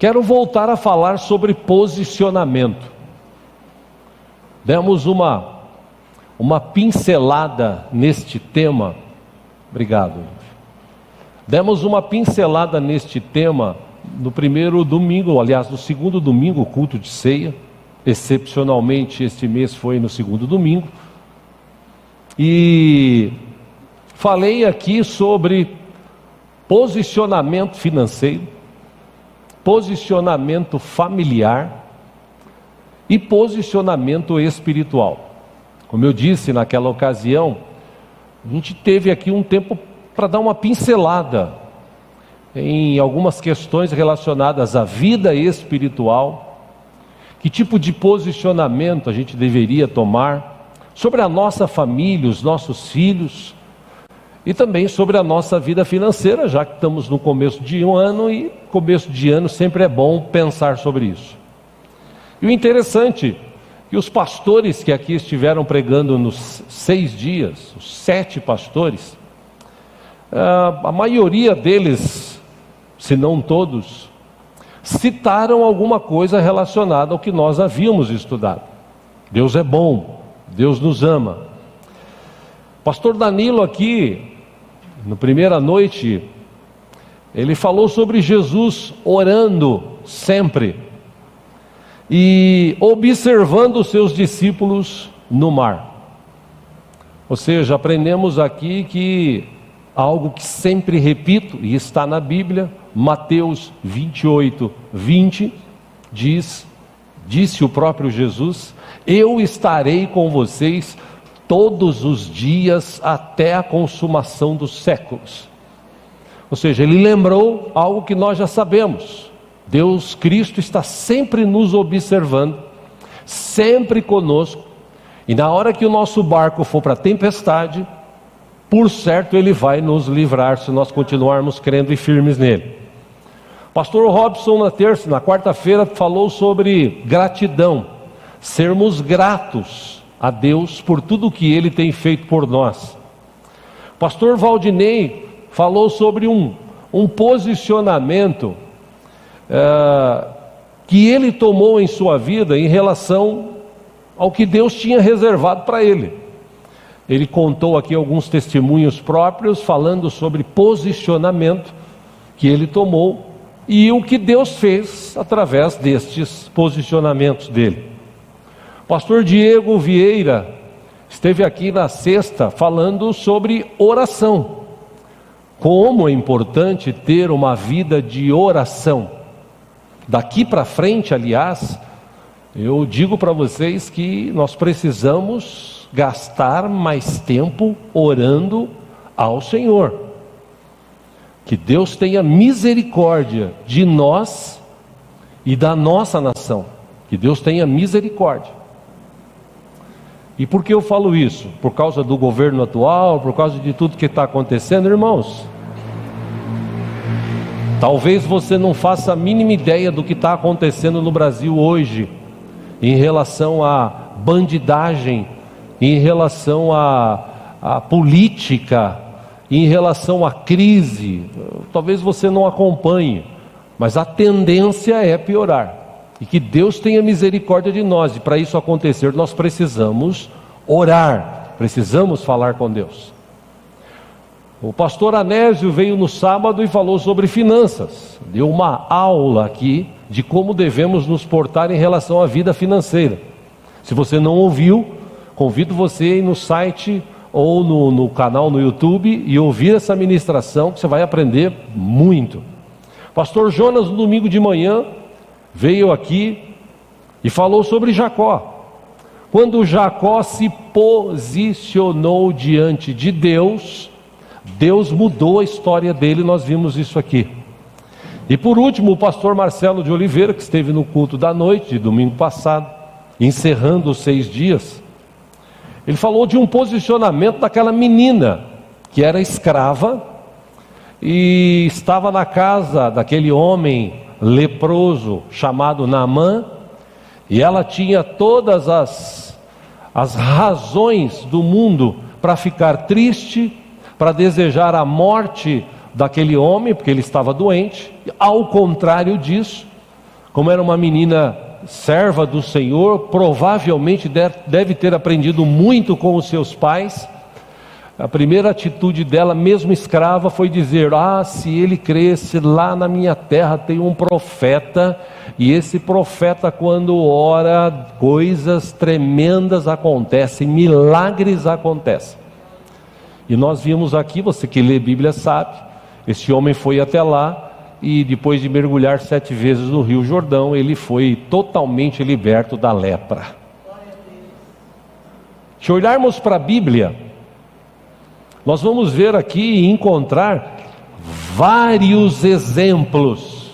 Quero voltar a falar sobre posicionamento. Demos uma pincelada neste tema. Obrigado. Demos uma pincelada neste tema no primeiro domingo, aliás, no segundo domingo, o culto de ceia. Excepcionalmente, este mês foi no segundo domingo. E falei aqui sobre posicionamento financeiro, posicionamento familiar e posicionamento espiritual. Como eu disse naquela ocasião, a gente teve aqui um tempo para dar uma pincelada em algumas questões relacionadas à vida espiritual, que tipo de posicionamento a gente deveria tomar, sobre a nossa família, os nossos filhos, e também sobre a nossa vida financeira, já que estamos no começo de um ano, e começo de ano sempre é bom pensar sobre isso. E o interessante é que os pastores que aqui estiveram pregando nos 6 dias, os 7 pastores, a maioria deles, se não todos, citaram alguma coisa relacionada ao que nós havíamos estudado. Deus é bom, Deus nos ama. Pastor Danilo aqui, na primeira noite, ele falou sobre Jesus orando sempre e observando os seus discípulos no mar. Ou seja, aprendemos aqui que algo que sempre repito, e está na Bíblia, Mateus 28, 20, disse o próprio Jesus: eu estarei com vocês todos os dias até a consumação dos séculos. Ou seja, ele lembrou algo que nós já sabemos. Deus, Cristo, está sempre nos observando, sempre conosco, e na hora que o nosso barco for para a tempestade, por certo Ele vai nos livrar, se nós continuarmos crendo e firmes nele. Pastor Robson na quarta-feira falou sobre gratidão, sermos gratos a Deus por tudo que Ele tem feito por nós. Pastor Valdinei falou sobre um posicionamento que ele tomou em sua vida em relação ao que Deus tinha reservado para ele. Ele contou aqui alguns testemunhos próprios, falando sobre posicionamento que ele tomou e o que Deus fez através destes posicionamentos dele. Pastor Diego Vieira esteve aqui na sexta falando sobre oração, como é importante ter uma vida de oração. Daqui para frente, aliás, eu digo para vocês que nós precisamos gastar mais tempo orando ao Senhor. Que Deus tenha misericórdia de nós e da nossa nação. Que Deus tenha misericórdia. E por que eu falo isso? Por causa do governo atual, por causa de tudo que está acontecendo, irmãos? Talvez você não faça a mínima ideia do que está acontecendo no Brasil hoje, em relação à bandidagem, em relação à política, em relação à crise. Talvez você não acompanhe, mas a tendência é piorar. E que Deus tenha misericórdia de nós, e para isso acontecer nós precisamos orar, precisamos falar com Deus. O pastor Anésio veio no sábado e falou sobre finanças, deu uma aula aqui de como devemos nos portar em relação à vida financeira. Se você não ouviu, convido você a ir no site ou no canal no YouTube e ouvir essa ministração, que você vai aprender muito. Pastor Jonas, no domingo de manhã, veio aqui e falou sobre Jacó. Quando Jacó se posicionou diante de Deus, Deus mudou a história dele, nós vimos isso aqui. E por último, o pastor Marcelo de Oliveira, que esteve no culto da noite, de domingo passado, encerrando os 6 dias, ele falou de um posicionamento daquela menina, que era escrava, e estava na casa daquele homem leproso, chamado Naamã, e ela tinha todas as razões do mundo para ficar triste, para desejar a morte daquele homem, porque ele estava doente. Ao contrário disso, Como era uma menina serva do Senhor, provavelmente deve ter aprendido muito com os seus pais. A primeira atitude dela, mesmo escrava, foi dizer: se ele cresce, lá na minha terra tem um profeta, e esse profeta, quando ora, coisas tremendas acontecem, milagres acontecem. E nós vimos aqui, você que lê Bíblia sabe, esse homem foi até lá, e depois de mergulhar 7 vezes no Rio Jordão, ele foi totalmente liberto da lepra. Se olharmos para a Bíblia, nós vamos ver aqui e encontrar vários exemplos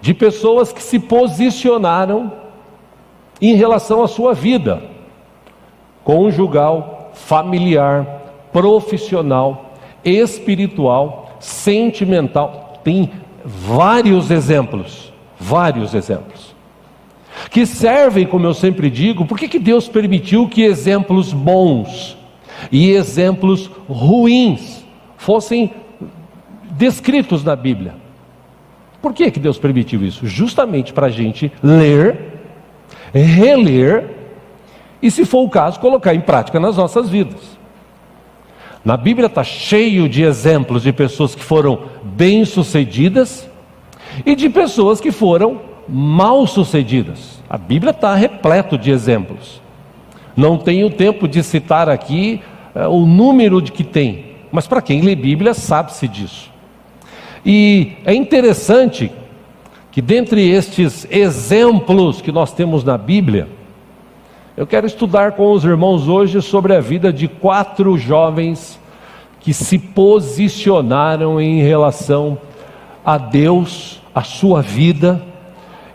de pessoas que se posicionaram em relação à sua vida conjugal, familiar, profissional, espiritual, sentimental. Tem vários exemplos, que servem, como eu sempre digo. Por que Deus permitiu que exemplos bons e exemplos ruins fossem descritos na Bíblia? Por que Deus permitiu isso? Justamente para a gente ler, reler e, se for o caso, colocar em prática nas nossas vidas. Na Bíblia está cheio de exemplos de pessoas que foram bem-sucedidas e de pessoas que foram mal-sucedidas. A Bíblia está repleto de exemplos. Não tenho tempo de citar aqui o número de que tem, mas para quem lê Bíblia sabe-se disso. E é interessante que dentre estes exemplos que nós temos na Bíblia, eu quero estudar com os irmãos hoje sobre a vida de 4 jovens que se posicionaram em relação a Deus, a sua vida,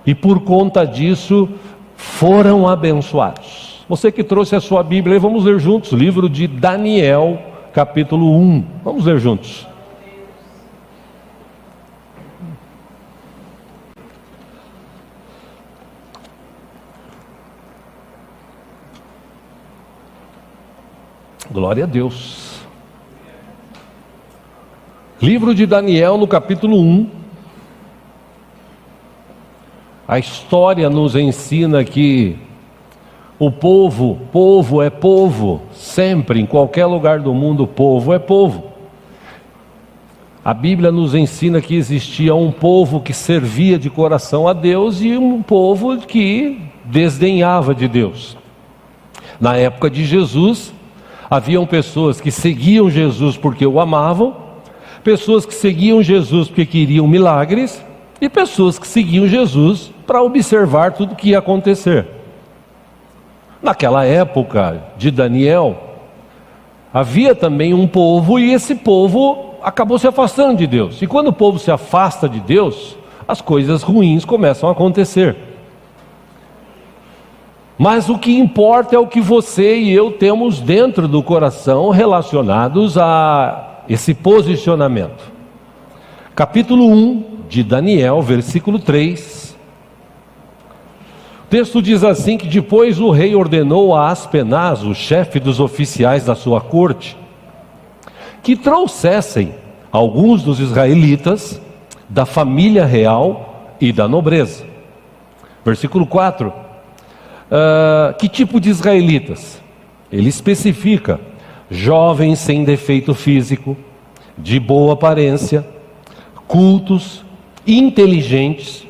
e por conta disso foram abençoados. Você que trouxe a sua Bíblia, vamos ler juntos, livro de Daniel, capítulo 1. Vamos ler juntos. Glória a Deus. Livro de Daniel, no capítulo 1. A história nos ensina que o povo é povo, sempre, em qualquer lugar do mundo, povo é povo. A Bíblia nos ensina que existia um povo que servia de coração a Deus e um povo que desdenhava de Deus. Na época de Jesus, haviam pessoas que seguiam Jesus porque o amavam, pessoas que seguiam Jesus porque queriam milagres, e pessoas que seguiam Jesus para observar tudo o que ia acontecer. Naquela época de Daniel, havia também um povo, e esse povo acabou se afastando de Deus. E quando o povo se afasta de Deus, as coisas ruins começam a acontecer. Mas o que importa é o que você e eu temos dentro do coração relacionados a esse posicionamento. Capítulo 1 de Daniel, versículo 3. O texto diz assim: que depois o rei ordenou a Aspenaz, o chefe dos oficiais da sua corte, que trouxessem alguns dos israelitas da família real e da nobreza. Versículo 4. Que tipo de israelitas? Ele especifica: jovens sem defeito físico, de boa aparência, cultos, inteligentes,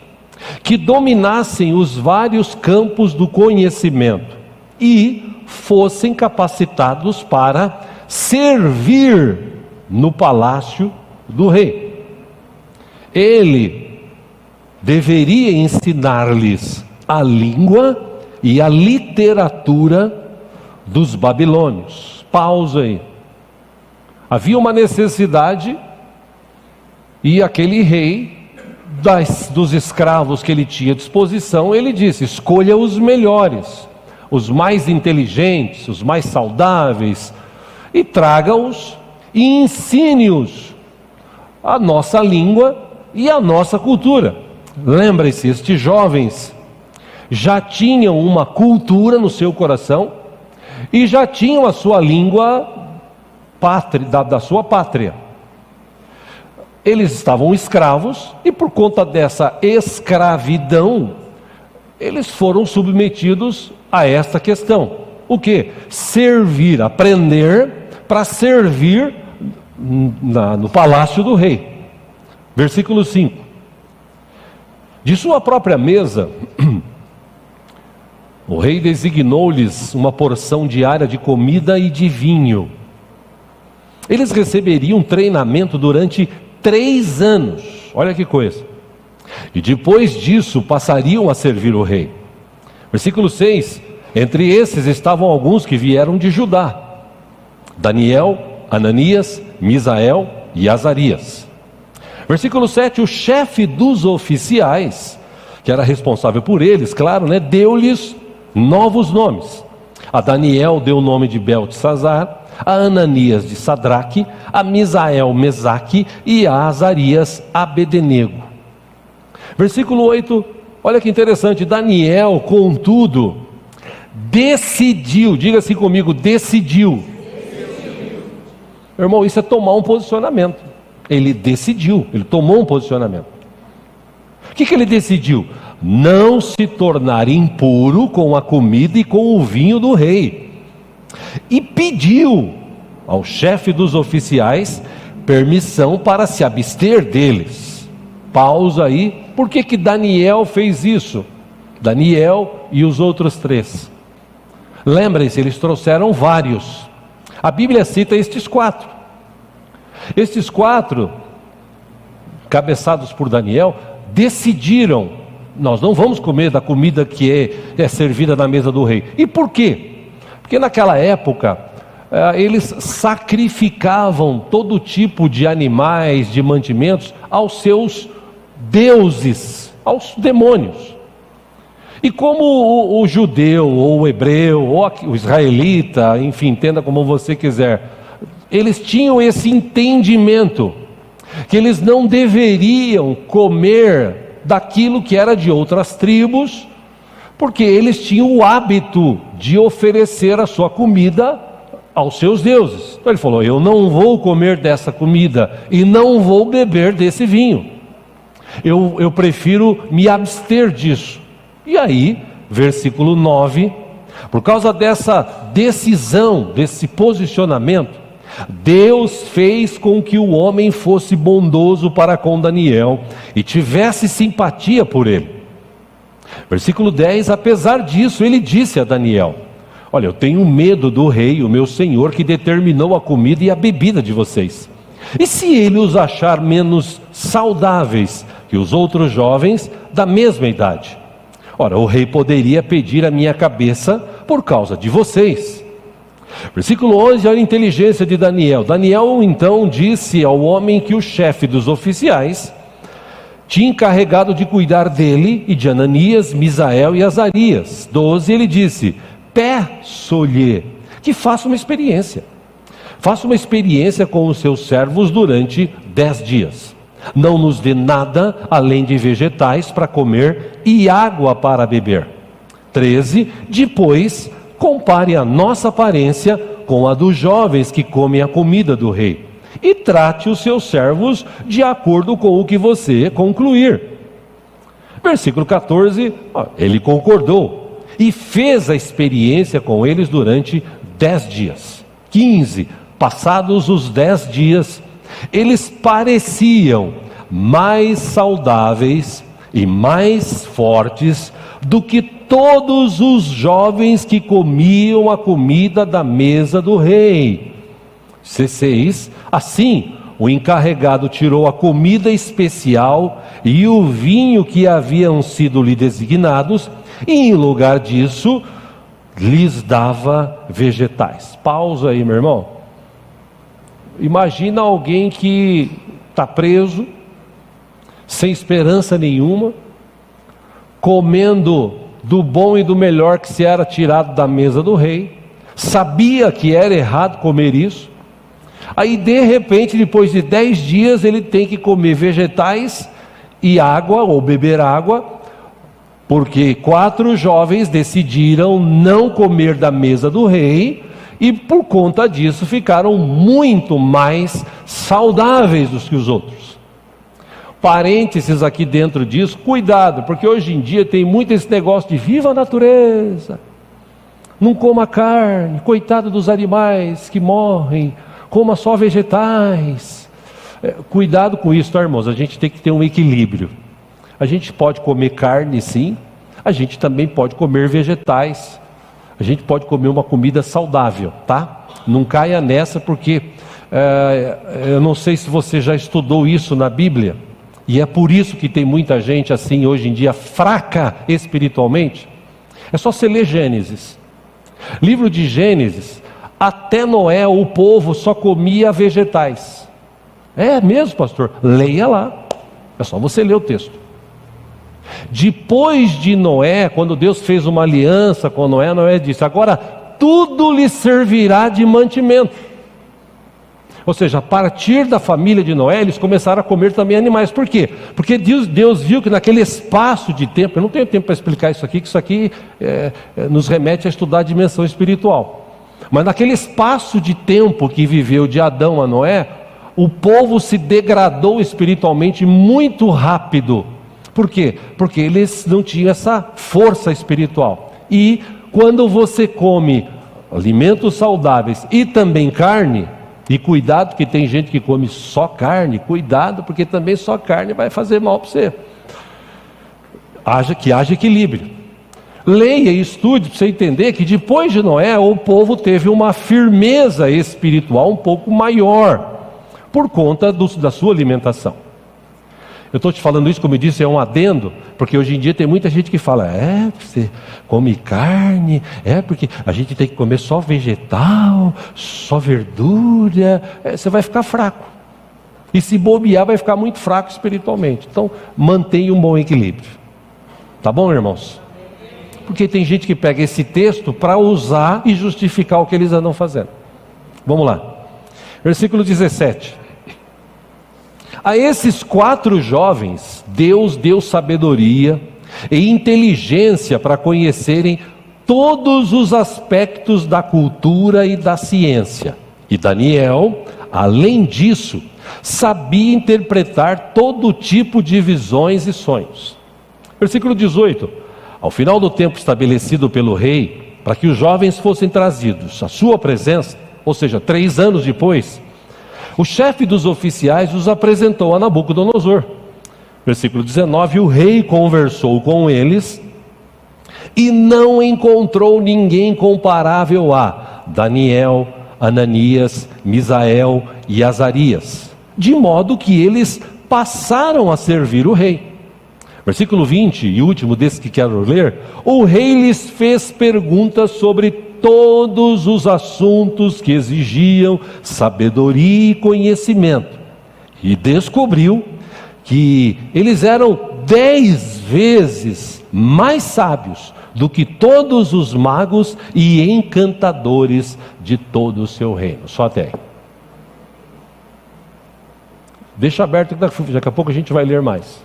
que dominassem os vários campos do conhecimento e fossem capacitados para servir no palácio do rei. Ele deveria ensinar-lhes a língua e a literatura dos babilônios. Pausa aí. Havia uma necessidade, e aquele rei, dos escravos que ele tinha à disposição, ele disse: escolha os melhores, os mais inteligentes, os mais saudáveis, e traga-os e ensine-os a nossa língua e a nossa cultura. Lembre-se, estes jovens já tinham uma cultura no seu coração e já tinham a sua língua da sua pátria. Eles estavam escravos e por conta dessa escravidão, eles foram submetidos a esta questão. O que? Servir, aprender para servir no palácio do rei. Versículo 5. De sua própria mesa, o rei designou-lhes uma porção diária de comida e de vinho. Eles receberiam treinamento durante 3 anos. Olha que coisa. E depois disso passariam a servir o rei. Versículo 6. Entre esses estavam alguns que vieram de Judá: Daniel, Ananias, Misael e Azarias. Versículo 7. O chefe dos oficiais, que era responsável por eles, claro, deu-lhes novos nomes. A Daniel deu o nome de Beltesazar, a Ananias de Sadraque, a Misael Mesaque e a Azarias Abednego. Versículo 8, olha que interessante. Daniel, contudo, decidiu, diga assim comigo, decidiu. Meu irmão, isso é tomar um posicionamento. Ele decidiu, ele tomou um posicionamento. O que ele decidiu? Não se tornar impuro com a comida e com o vinho do rei. E pediu ao chefe dos oficiais permissão para se abster deles. Pausa aí. Por que Daniel fez isso? Daniel e os outros 3. Lembrem-se, eles trouxeram vários. A Bíblia cita estes 4. Estes 4, cabeçados por Daniel, decidiram: nós não vamos comer da comida que é servida na mesa do rei. E por quê? Porque naquela época, eles sacrificavam todo tipo de animais, de mantimentos, aos seus deuses, aos demônios. E como o judeu, ou o hebreu, ou o israelita, enfim, entenda como você quiser, eles tinham esse entendimento, que eles não deveriam comer daquilo que era de outras tribos, porque eles tinham o hábito de oferecer a sua comida aos seus deuses. Então ele falou: eu não vou comer dessa comida e não vou beber desse vinho, eu prefiro me abster disso. E aí, versículo 9, por causa dessa decisão, desse posicionamento, Deus fez com que o homem fosse bondoso para com Daniel e tivesse simpatia por ele. Versículo 10, apesar disso, ele disse a Daniel: olha, eu tenho medo do rei, o meu senhor, que determinou a comida e a bebida de vocês. E se ele os achar menos saudáveis que os outros jovens da mesma idade? Ora, o rei poderia pedir a minha cabeça por causa de vocês. Versículo 11, olha a inteligência de Daniel. Daniel então disse ao homem que o chefe dos oficiais tinha encarregado de cuidar dele e de Ananias, Misael e Azarias. 12, ele disse: peço-lhe que faça uma experiência. Faça uma experiência com os seus servos durante 10 dias. Não nos dê nada além de vegetais para comer e água para beber. 13, depois compare a nossa aparência com a dos jovens que comem a comida do rei, e trate os seus servos de acordo com o que você concluir. Versículo 14, ele concordou e fez a experiência com eles durante 10 dias. 15, passados os 10 dias, eles pareciam mais saudáveis e mais fortes do que todos os jovens que comiam a comida da mesa do rei. 16, assim o encarregado tirou a comida especial e o vinho que haviam sido lhe designados, e em lugar disso lhes dava vegetais. Pausa aí, meu irmão. Imagina alguém que está preso, sem esperança nenhuma, comendo do bom e do melhor que se era tirado da mesa do rei, sabia que era errado comer isso. Aí de repente, depois de 10 dias, ele tem que comer vegetais e água, ou beber água, porque 4 jovens decidiram não comer da mesa do rei, e por conta disso ficaram muito mais saudáveis do que os outros. parênteses aqui dentro disso, cuidado, porque hoje em dia tem muito esse negócio de viva a natureza, não coma carne, coitado dos animais que morrem, coma só vegetais. Cuidado com isso, tá, irmãos? A gente tem que ter um equilíbrio. A gente pode comer carne, sim, a gente também pode comer vegetais, a gente pode comer uma comida saudável, tá? Não caia nessa, porque eu não sei se você já estudou isso na Bíblia, e é por isso que tem muita gente assim hoje em dia fraca espiritualmente. É só você ler Gênesis. Livro de Gênesis, até Noé o povo só comia vegetais. É mesmo, pastor? Leia lá, é só você ler o texto. Depois de Noé, quando Deus fez uma aliança com Noé, Noé disse: agora tudo lhe servirá de mantimento. Ou seja, a partir da família de Noé, eles começaram a comer também animais. Por quê? Porque Deus viu que naquele espaço de tempo, eu não tenho tempo para explicar isso aqui, que isso aqui nos remete a estudar a dimensão espiritual. Mas naquele espaço de tempo que viveu de Adão a Noé, o povo se degradou espiritualmente muito rápido. Por quê? Porque eles não tinham essa força espiritual. E quando você come alimentos saudáveis e também carne, e cuidado que tem gente que come só carne, cuidado, porque também só carne vai fazer mal para você. Haja equilíbrio. Leia e estude para você entender que depois de Noé, o povo teve uma firmeza espiritual um pouco maior, por conta da sua alimentação. Eu estou te falando isso, como eu disse, é um adendo, porque hoje em dia tem muita gente que fala: você come carne, porque a gente tem que comer só vegetal, só verdura, você vai ficar fraco. E se bobear, vai ficar muito fraco espiritualmente. Então, mantenha um bom equilíbrio. Tá bom, irmãos? Porque tem gente que pega esse texto para usar e justificar o que eles andam fazendo. Vamos lá. Versículo 17. A esses 4 jovens, Deus deu sabedoria e inteligência para conhecerem todos os aspectos da cultura e da ciência. E Daniel, além disso, sabia interpretar todo tipo de visões e sonhos. Versículo 18. Ao final do tempo estabelecido pelo rei, para que os jovens fossem trazidos à sua presença, ou seja, 3 anos depois, o chefe dos oficiais os apresentou a Nabucodonosor. Versículo 19, o rei conversou com eles e não encontrou ninguém comparável a Daniel, Ananias, Misael e Azarias, de modo que eles passaram a servir o rei. Versículo 20, e último desse que quero ler, o rei lhes fez perguntas sobre todos os assuntos que exigiam sabedoria e conhecimento, e descobriu que eles eram 10 vezes mais sábios do que todos os magos e encantadores de todo o seu reino. Só até aí. Deixa aberto, daqui a pouco a gente vai ler mais.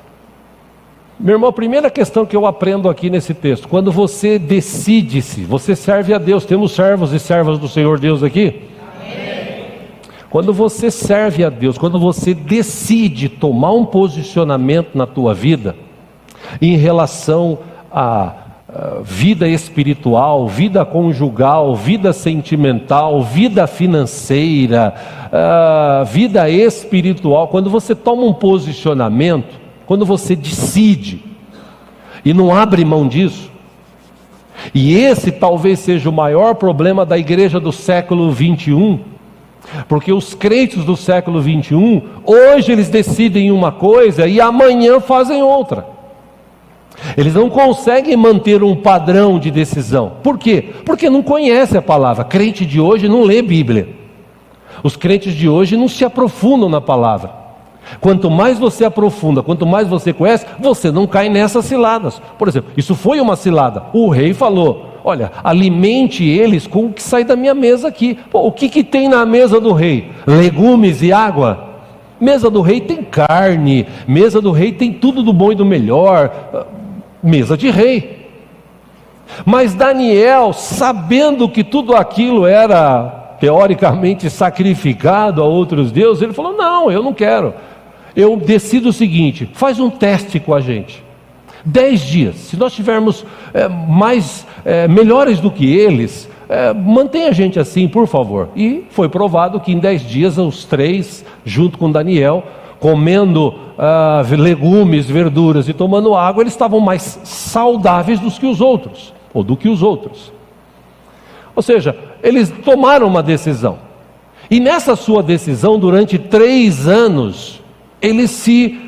Meu irmão, a primeira questão que eu aprendo aqui nesse texto: quando você decide-se, você serve a Deus. Temos servos e servas do Senhor Deus aqui? Amém. Quando você serve a Deus, quando você decide tomar um posicionamento na tua vida, em relação à vida espiritual, vida conjugal, vida sentimental, vida financeira, vida espiritual, quando você toma um posicionamento, quando você decide e não abre mão disso, e esse talvez seja o maior problema da igreja do século 21, porque os crentes do século 21, hoje eles decidem uma coisa e amanhã fazem outra. Eles não conseguem manter um padrão de decisão. Por quê? Porque não conhece a palavra. Crente de hoje não lê Bíblia. Os crentes de hoje não se aprofundam na palavra. Quanto mais você aprofunda, quanto mais você conhece, você não cai nessas ciladas. Por exemplo, isso foi uma cilada. O rei falou: olha, alimente eles com o que sai da minha mesa aqui. Pô, o que tem na mesa do rei? Legumes e água? Mesa do rei tem carne, mesa do rei tem tudo do bom e do melhor, mesa de rei. Mas Daniel, sabendo que tudo aquilo era teoricamente sacrificado a outros deuses, ele falou: não, eu não quero. eu decido o seguinte: faz um teste com a gente, 10 dias, se nós tivermos melhores do que eles, mantenha a gente assim, por favor. E foi provado que em 10 dias os 3, junto com Daniel, comendo legumes, verduras e tomando água, eles estavam mais saudáveis do que os outros. Ou seja, eles tomaram uma decisão, e nessa sua decisão, durante 3 anos, eles se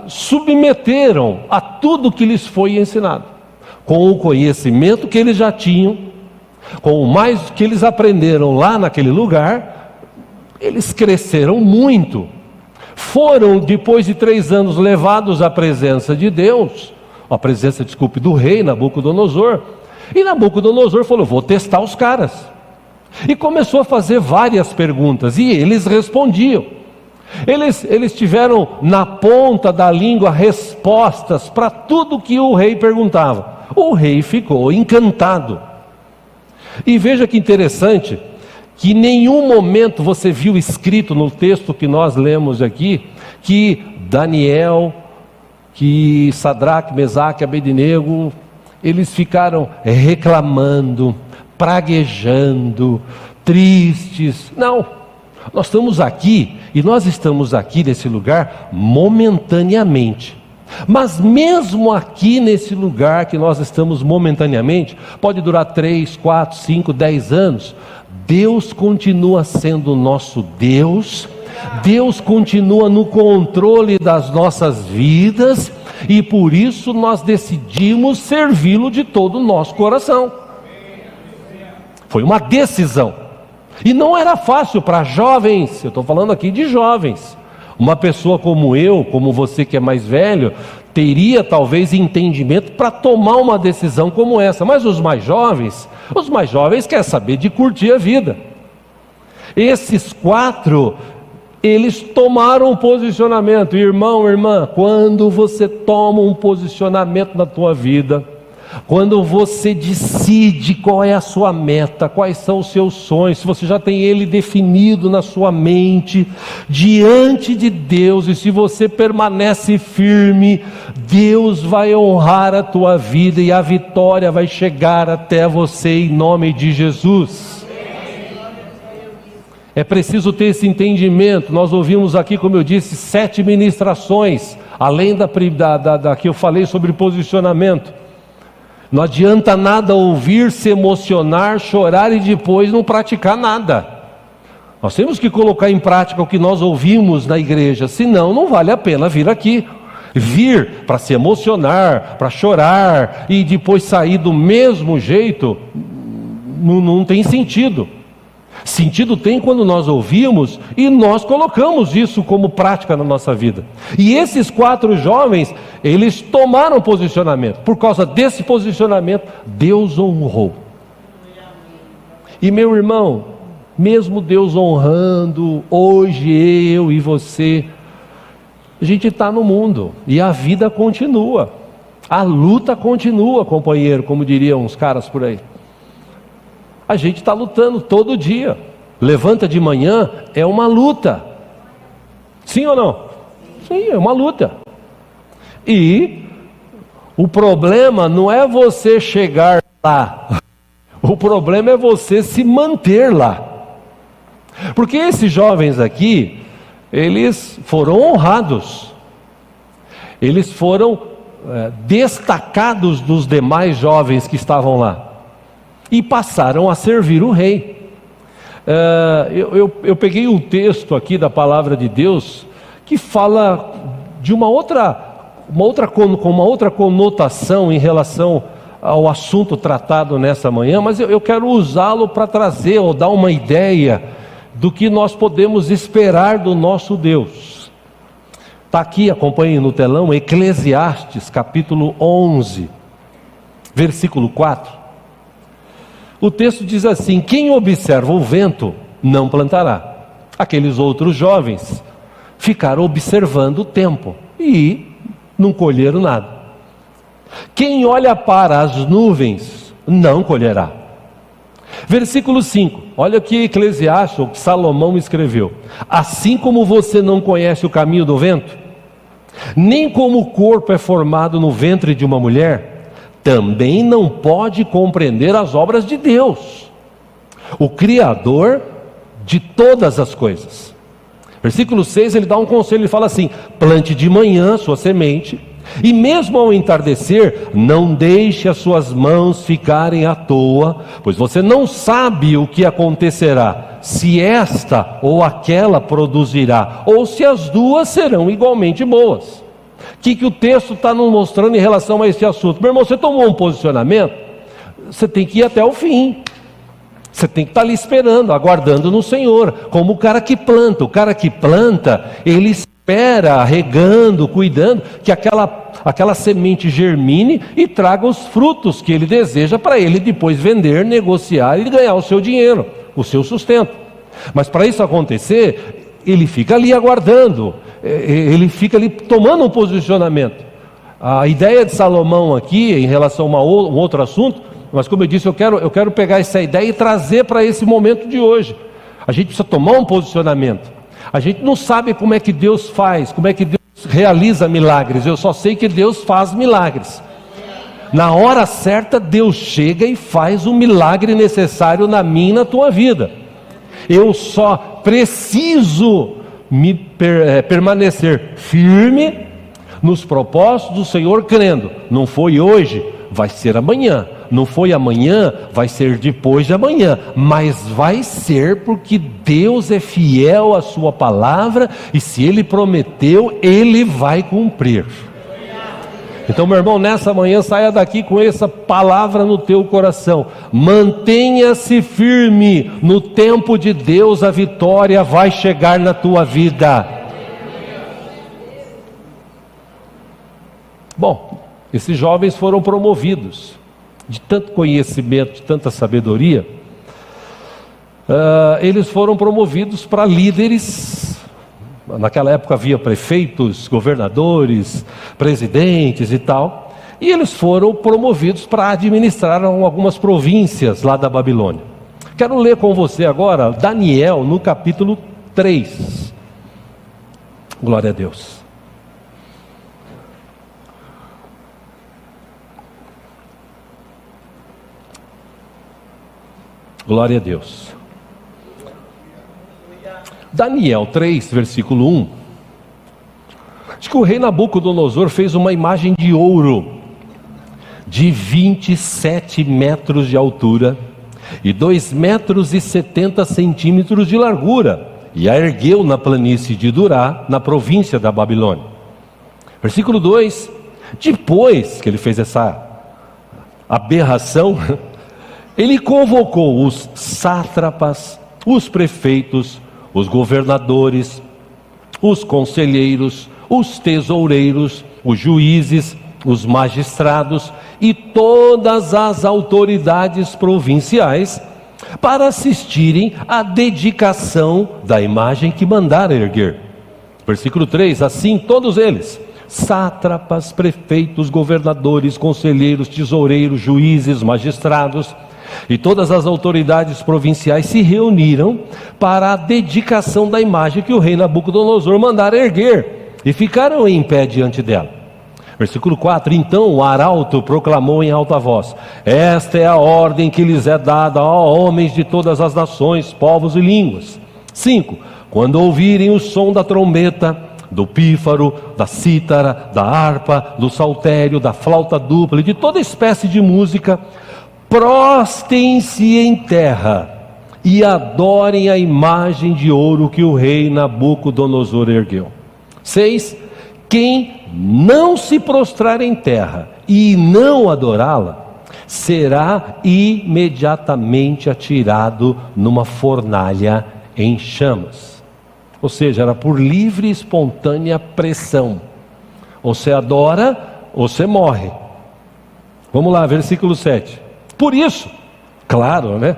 submeteram a tudo que lhes foi ensinado, com o conhecimento que eles já tinham, com o mais que eles aprenderam lá naquele lugar. Eles cresceram muito. Foram, depois de 3 anos, levados à presença de Deus, do rei Nabucodonosor. E Nabucodonosor falou: vou testar os caras. E começou a fazer várias perguntas, e eles respondiam. Eles tiveram na ponta da língua respostas para tudo que o rei perguntava. O rei ficou encantado. E veja que interessante, que em nenhum momento você viu escrito no texto que nós lemos aqui, que Daniel, que Sadraque, Mesaque e Abednego, eles ficaram reclamando, praguejando, tristes. Não, nós estamos aqui nesse lugar momentaneamente. Mas mesmo aqui nesse lugar que nós estamos momentaneamente, pode durar 3, 4, 5, 10 anos, Deus continua sendo nosso Deus, Deus continua no controle das nossas vidas, e por isso nós decidimos servi-lo de todo o nosso coração. Foi uma decisão, e não era fácil para jovens. Eu estou falando aqui de jovens. Uma pessoa como eu, como você que é mais velho, teria talvez entendimento para tomar uma decisão como essa. Mas os mais jovens querem saber de curtir a vida. Esses 4, eles tomaram um posicionamento. Irmão, irmã, quando você toma um posicionamento na tua vida, quando você decide qual é a sua meta, quais são os seus sonhos, se você já tem ele definido na sua mente, diante de Deus, e se você permanece firme, Deus vai honrar a tua vida, e a vitória vai chegar até você, em nome de Jesus. É preciso ter esse entendimento. Nós ouvimos aqui, como eu disse, 7 ministrações, além da que eu falei sobre posicionamento. Não adianta nada ouvir, se emocionar, chorar e depois não praticar nada. Nós temos que colocar em prática o que nós ouvimos na igreja, senão não vale a pena vir aqui. Vir para se emocionar, para chorar e depois sair do mesmo jeito, não tem sentido. Sentido tem quando nós ouvimos e nós colocamos isso como prática na nossa vida. E esses 4 jovens, eles tomaram posicionamento. Por causa desse posicionamento, Deus honrou. E meu irmão, mesmo Deus honrando, hoje eu e você, a gente está no mundo e a vida continua. A luta continua, companheiro, como diriam uns caras por aí. A gente está lutando todo dia. Levanta de manhã, é uma luta. Sim ou não? Sim, é uma luta. E o problema não é você chegar lá. O problema é você se manter lá. Porque esses jovens aqui, eles foram honrados. Eles foram destacados dos demais jovens que estavam lá. E passaram a servir o rei. Eu peguei um texto aqui da palavra de Deus que fala de uma outra conotação em relação ao assunto tratado nessa manhã, mas eu quero usá-lo para trazer ou dar uma ideia do que nós podemos esperar do nosso Deus. Está aqui, acompanhem no telão, Eclesiastes capítulo 11, versículo 4. O texto diz assim: quem observa o vento não plantará. Aqueles outros jovens ficaram observando o tempo e não colheram nada. Quem olha para as nuvens não colherá. Versículo 5, olha o que Eclesiastes, que Salomão escreveu: assim como você não conhece o caminho do vento, nem como o corpo é formado no ventre de uma mulher, também não pode compreender as obras de Deus, o Criador de todas as coisas. Versículo 6, ele dá um conselho, ele fala assim: plante de manhã sua semente, e mesmo ao entardecer, não deixe as suas mãos ficarem à toa, pois você não sabe o que acontecerá, se esta ou aquela produzirá, ou se as duas serão igualmente boas. O que o texto está nos mostrando em relação a esse assunto? Meu irmão, você tomou um posicionamento, você tem que ir até o fim. Você tem que estar ali esperando, aguardando no Senhor, como o cara que planta. O cara que planta, ele espera, regando, cuidando, que aquela semente germine e traga os frutos que ele deseja para ele depois vender, negociar e ganhar o seu dinheiro, o seu sustento. Mas para isso acontecer, ele fica ali aguardando, ele fica ali tomando um posicionamento. A ideia de Salomão aqui, em relação a um outro assunto, mas como eu disse, eu quero pegar essa ideia e trazer para esse momento de hoje. A gente precisa tomar um posicionamento. A gente não sabe como é que Deus faz, como é que Deus realiza milagres. Eu só sei que Deus faz milagres. Na hora certa, Deus chega e faz o milagre necessário na minha e na tua vida. Eu só preciso permanecer firme nos propósitos do Senhor, crendo. Não foi hoje, vai ser amanhã. Não foi amanhã, vai ser depois de amanhã. Mas vai ser, porque Deus é fiel à sua palavra, e se Ele prometeu, Ele vai cumprir. Então, meu irmão, nessa manhã, saia daqui com essa palavra no teu coração. Mantenha-se firme. No tempo de Deus, a vitória vai chegar na tua vida. Bom, esses jovens foram promovidos. De tanto conhecimento, de tanta sabedoria, eles foram promovidos para líderes. Naquela época havia prefeitos, governadores, presidentes e tal, e eles foram promovidos para administrar algumas províncias lá da Babilônia. Quero ler com você agora Daniel no capítulo 3. Glória a Deus. Glória a Deus. Daniel 3, versículo 1. Diz que o rei Nabucodonosor fez uma imagem de ouro de 27 metros de altura e 2 metros e 70 centímetros de largura, e a ergueu na planície de Durá, na província da Babilônia. Versículo 2. Depois que ele fez essa aberração, ele convocou os sátrapas, os prefeitos, os governadores, os conselheiros, os tesoureiros, os juízes, os magistrados e todas as autoridades provinciais para assistirem à dedicação da imagem que mandara erguer. Versículo 3, assim todos eles, sátrapas, prefeitos, governadores, conselheiros, tesoureiros, juízes, magistrados e todas as autoridades provinciais se reuniram para a dedicação da imagem que o rei Nabucodonosor mandara erguer, e ficaram em pé diante dela. Versículo 4, então o arauto proclamou em alta voz: esta é a ordem que lhes é dada, ó homens de todas as nações, povos e línguas. 5, quando ouvirem o som da trombeta, do pífaro, da cítara, da harpa, do saltério, da flauta dupla e de toda espécie de música, prostem-se em terra e adorem a imagem de ouro que o rei Nabucodonosor ergueu. 6, quem não se prostrar em terra e não adorá-la, será imediatamente atirado numa fornalha em chamas. Ou seja, era por livre e espontânea pressão. Ou você adora, ou você morre. Vamos lá, versículo 7. Por isso, claro, né?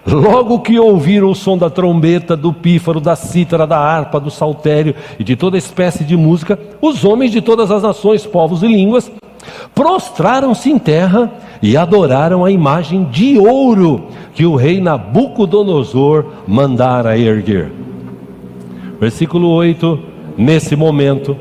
Logo que ouviram o som da trombeta, do pífaro, da cítara, da harpa, do saltério e de toda espécie de música, os homens de todas as nações, povos e línguas prostraram-se em terra e adoraram a imagem de ouro que o rei Nabucodonosor mandara erguer. Versículo 8: nesse momento,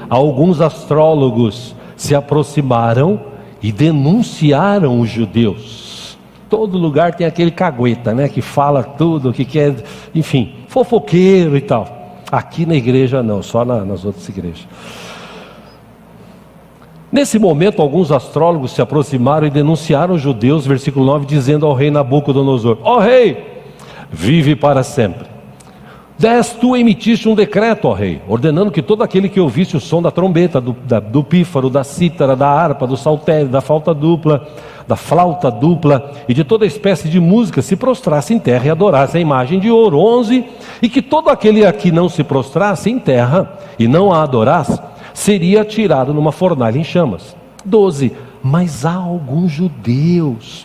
alguns astrólogos se aproximaram e denunciaram os judeus. Todo lugar tem aquele cagueta, né, que fala tudo, que quer, enfim, fofoqueiro e tal. Aqui na igreja não, só nas outras igrejas. Nesse momento, alguns astrólogos se aproximaram e denunciaram os judeus, versículo 9, dizendo ao rei Nabucodonosor: ó rei, vive para sempre. Tu emitiste um decreto, ó rei, ordenando que todo aquele que ouvisse o som da trombeta, do pífaro, da cítara, da harpa, do saltério, da flauta dupla e de toda espécie de música se prostrasse em terra e adorasse a imagem de ouro. 11, e que todo aquele a que não se prostrasse em terra e não a adorasse, seria atirado numa fornalha em chamas. 12, mas há alguns judeus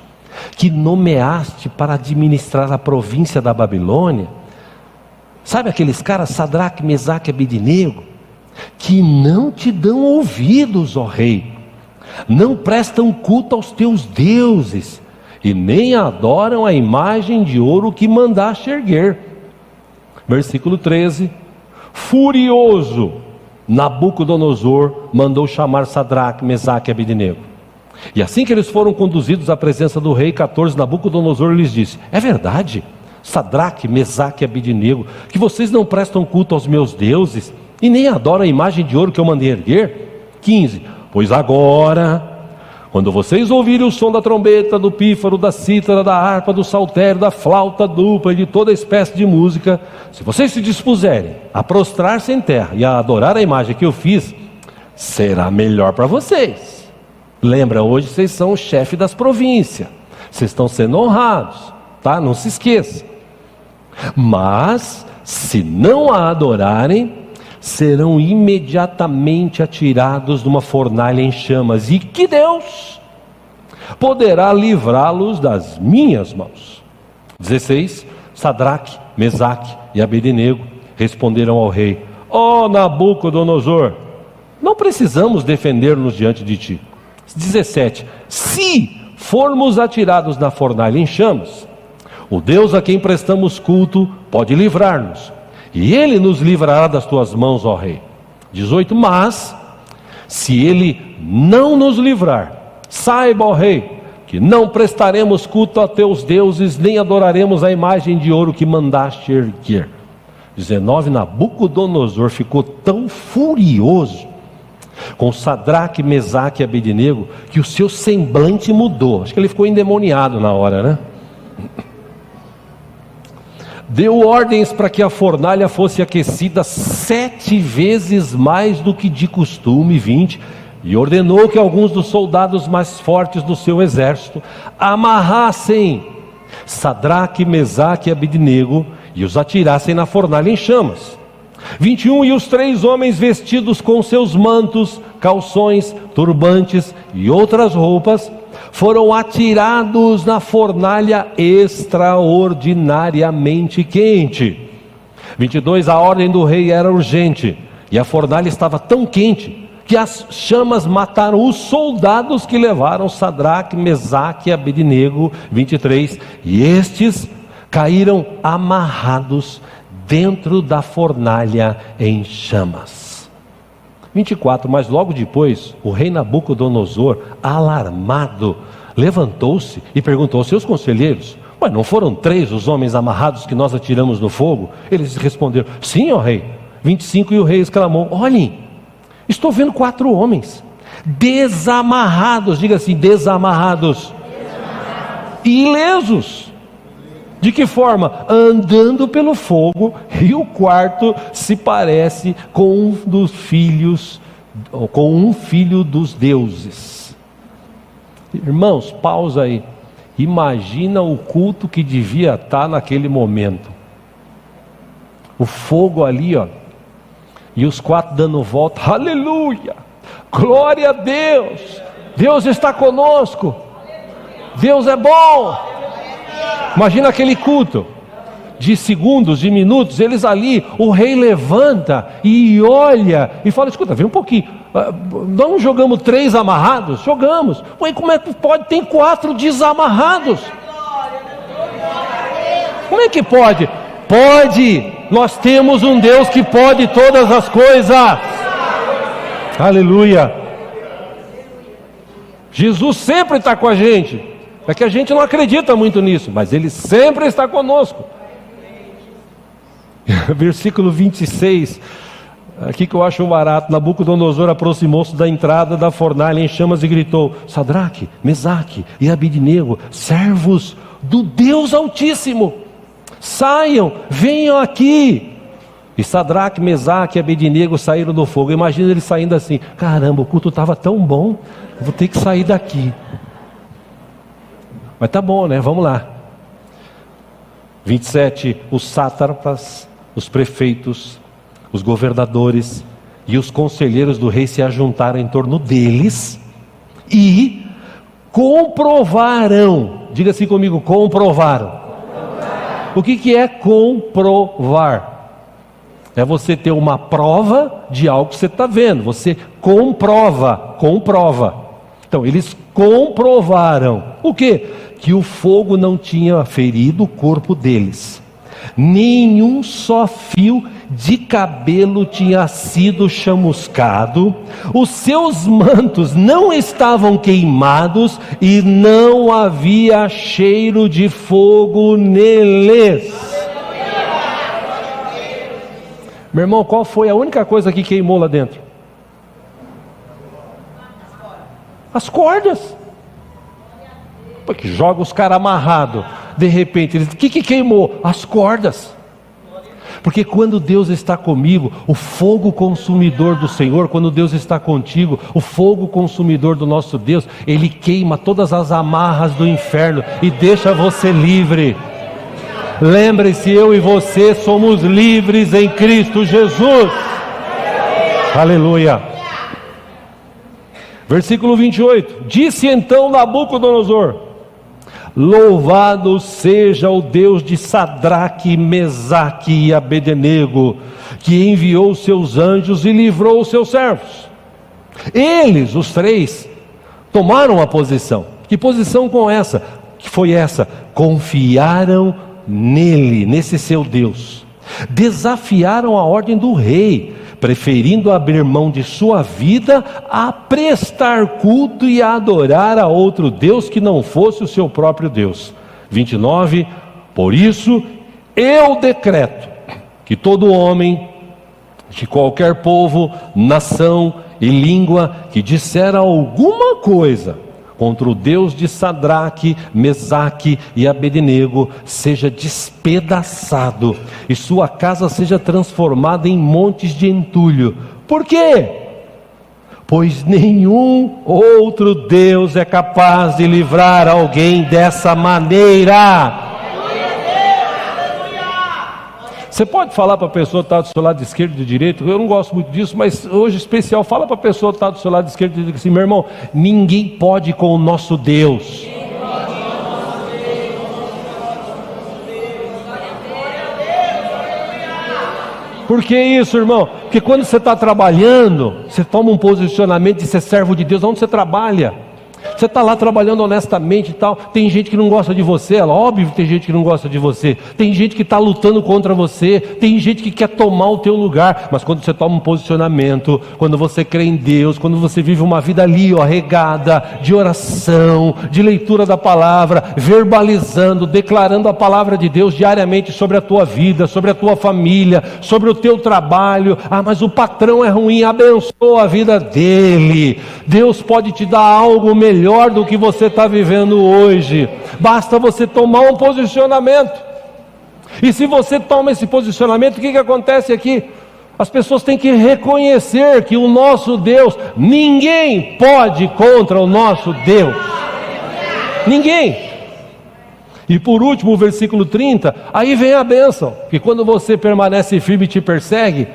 que nomeaste para administrar a província da Babilônia. Sabe aqueles caras, Sadraque, Mesaque e Abednego, que não te dão ouvidos, ó rei, não prestam culto aos teus deuses, e nem adoram a imagem de ouro que mandaste erguer. Versículo 13, furioso, Nabucodonosor mandou chamar Sadraque, Mesaque e Abednego. E assim que eles foram conduzidos à presença do rei, 14, Nabucodonosor lhes disse: é verdade, Sadraque, Mesaque e Abednego, que vocês não prestam culto aos meus deuses e nem adoram a imagem de ouro que eu mandei erguer? 15, pois agora, quando vocês ouvirem o som da trombeta, do pífaro, da cítara, da harpa, do saltério, da flauta dupla e de toda espécie de música, se vocês se dispuserem a prostrar-se em terra e a adorar a imagem que eu fiz, será melhor para vocês. Lembra, hoje vocês são o chefe das províncias, vocês estão sendo honrados, tá? Não se esqueça. Mas, se não a adorarem, serão imediatamente atirados numa fornalha em chamas, e que Deus poderá livrá-los das minhas mãos. 16, Sadraque, Mesaque e Abednego responderam ao rei: ó Nabucodonosor, não precisamos defender-nos diante de ti. 17, se formos atirados na fornalha em chamas, o Deus a quem prestamos culto pode livrar-nos, e Ele nos livrará das tuas mãos, ó rei. 18, mas, se Ele não nos livrar, saiba, ó rei, que não prestaremos culto a teus deuses, nem adoraremos a imagem de ouro que mandaste erguer. 19, Nabucodonosor ficou tão furioso com Sadraque, Mesaque e Abednego, que o seu semblante mudou. Acho que ele ficou endemoniado na hora, né? Deu ordens para que a fornalha fosse aquecida 7 vezes mais do que de costume, 20, e ordenou que alguns dos soldados mais fortes do seu exército amarrassem Sadraque, Mesaque e Abednego e os atirassem na fornalha em chamas. 21, e os 3 homens vestidos com seus mantos, calções, turbantes e outras roupas foram atirados na fornalha extraordinariamente quente. 22, a ordem do rei era urgente, e a fornalha estava tão quente que as chamas mataram os soldados que levaram Sadraque, Mesaque e Abednego. 23, e estes caíram amarrados dentro da fornalha em chamas. 24, mas logo depois, o rei Nabucodonosor, alarmado, levantou-se e perguntou aos seus conselheiros: mas não foram 3 os homens amarrados que nós atiramos no fogo? Eles responderam: sim, ó rei. 25, e o rei exclamou: olhem, estou vendo 4 homens desamarrados, diga assim, desamarrados. E ilesos. De que forma? Andando pelo fogo, e o quarto se parece com um dos filhos, ou com um filho dos deuses. Irmãos, pausa aí. Imagina o culto que devia estar naquele momento. O fogo ali, ó, e os 4 dando volta. Aleluia! Glória a Deus! Deus está conosco. Deus é bom. Imagina aquele culto de segundos, de minutos, eles ali, o rei levanta e olha e fala: escuta, vem um pouquinho, nós não jogamos 3 amarrados? Jogamos. Ué, como é que pode? Tem 4 desamarrados. Como é que pode? Pode! Nós temos um Deus que pode todas as coisas. Aleluia! Jesus sempre está com a gente. É que a gente não acredita muito nisso, mas Ele sempre está conosco. Versículo 26, aqui que eu acho um barato. Nabucodonosor aproximou-se da entrada da fornalha em chamas e gritou: Sadraque, Mesaque e Abednego, servos do Deus Altíssimo, saiam, venham aqui. E Sadraque, Mesaque e Abednego saíram do fogo. Imagina eles saindo assim: caramba, o culto estava tão bom, eu vou ter que sair daqui. Mas tá bom, né? Vamos lá. 27, os sátrapas, os prefeitos, os governadores e os conselheiros do rei se ajuntaram em torno deles e comprovaram. Diga assim comigo: comprovaram. O que é comprovar? É você ter uma prova de algo que você está vendo. Você comprova. Então eles comprovaram o quê? Que o fogo não tinha ferido o corpo deles, nenhum só fio de cabelo tinha sido chamuscado, os seus mantos não estavam queimados e não havia cheiro de fogo neles. Meu irmão, qual foi a única coisa que queimou lá dentro? As cordas. Porque joga os caras amarrados, de repente, o que queimou? As cordas. Porque quando Deus está comigo, o fogo consumidor do Senhor, quando Deus está contigo, o fogo consumidor do nosso Deus, Ele queima todas as amarras do inferno e deixa você livre. Lembre-se, eu e você somos livres em Cristo Jesus. Aleluia. Versículo 28, disse então Nabucodonosor: louvado seja o Deus de Sadraque, Mesaque e Abednego, que enviou seus anjos e livrou os seus servos. Eles, os três, tomaram a posição. Que posição que foi essa? Confiaram nele, nesse seu Deus. Desafiaram a ordem do rei, preferindo abrir mão de sua vida a prestar culto e a adorar a outro Deus que não fosse o seu próprio Deus. 29, por isso eu decreto que todo homem de qualquer povo, nação e língua que disser alguma coisa contra o Deus de Sadraque, Mesaque e Abednego seja despedaçado e sua casa seja transformada em montes de entulho. Por quê? Pois nenhum outro Deus é capaz de livrar alguém dessa maneira. Você pode falar para a pessoa que está do seu lado esquerdo e do direito, eu não gosto muito disso, mas hoje especial, fala para a pessoa que está do seu lado esquerdo e diz assim: meu irmão, ninguém pode com o nosso Deus. Por que isso, irmão? Porque quando você está trabalhando, você toma um posicionamento de ser servo de Deus. Onde você trabalha? Você está lá trabalhando honestamente e tal, tem gente que não gosta de você, óbvio que tem gente que não gosta de você, tem gente que está lutando contra você, tem gente que quer tomar o teu lugar, mas quando você toma um posicionamento, quando você crê em Deus, quando você vive uma vida ali, regada de oração, de leitura da palavra, verbalizando, declarando a palavra de Deus diariamente sobre a tua vida, sobre a tua família, sobre o teu trabalho. Mas o patrão é ruim, abençoa a vida dele. Deus pode te dar algo melhor do que você está vivendo hoje, basta você tomar um posicionamento. E se você toma esse posicionamento, o que acontece aqui? As pessoas têm que reconhecer que o nosso Deus, ninguém pode contra o nosso Deus, ninguém. E por último, o versículo 30, aí vem a bênção, que quando você permanece firme e te persegue,